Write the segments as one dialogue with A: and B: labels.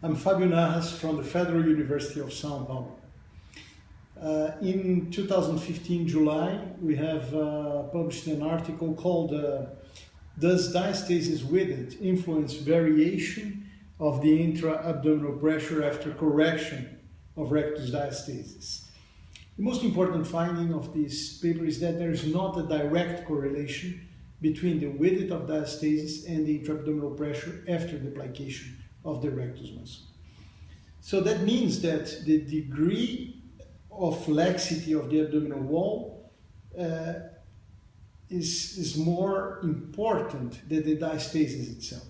A: I'm Fabio Nahas from the Federal University of São Paulo. In 2015 July, we have published an article called Does Diastasis with it influence variation of the intra-abdominal pressure after correction of rectus diastasis? The most important finding of this paper is that there is not a direct correlation between the width of diastasis and the intra-abdominal pressure after the plication of the rectus muscle. So that means that the degree of laxity of the abdominal wall is more important than the diastasis itself.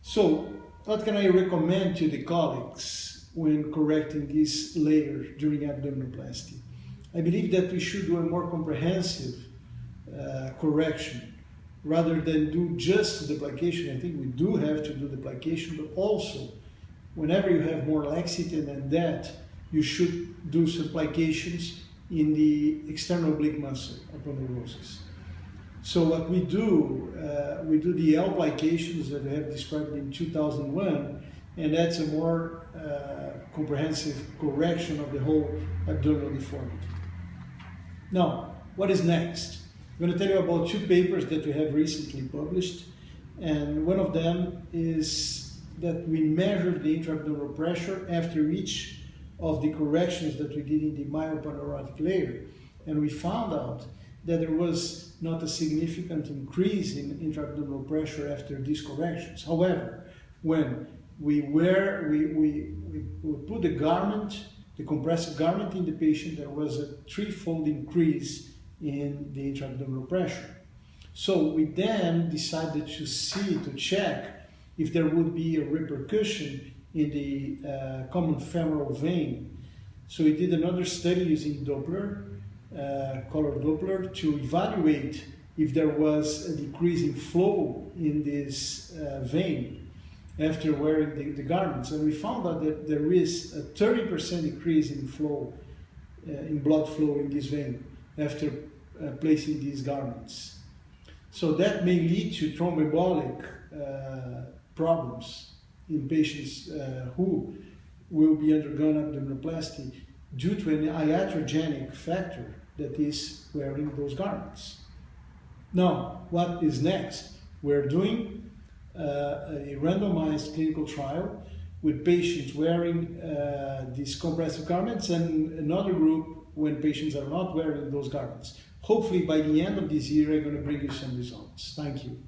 A: So what can I recommend to the colleagues when correcting this layer during abdominoplasty? I believe that we should do a more comprehensive correction rather than do just the plication. I think we do have to do the plication, but also whenever you have more laxity than that, you should do some plications in the external oblique muscle aponeurosis. So what we do the L plications that I have described in 2001, and that's a more comprehensive correction of the whole abdominal deformity. Now, what is next? I'm going to tell you about two papers that we have recently published, and one of them is that we measured the intra-abdominal pressure after each of the corrections that we did in the myopaneurotic layer, and we found out that there was not a significant increase in intra-abdominal pressure after these corrections. However, when we put the garment, the compressive garment in the patient, there was a threefold increase in the intra-abdominal pressure. So we then decided to check if there would be a repercussion in the common femoral vein. So we did another study using Doppler, color Doppler, to evaluate if there was a decrease in flow in this vein after wearing the garments. And we found out that there is a 30% decrease in flow, in blood flow in this vein after placing these garments. So that may lead to thromboembolic problems in patients who will be undergone abdominoplasty due to an iatrogenic factor that is wearing those garments. Now, what is next? We're doing a randomized clinical trial with patients wearing these compressive garments and another group when patients are not wearing those garments. Hopefully by the end of this year, I'm going to bring you some results. Thank you.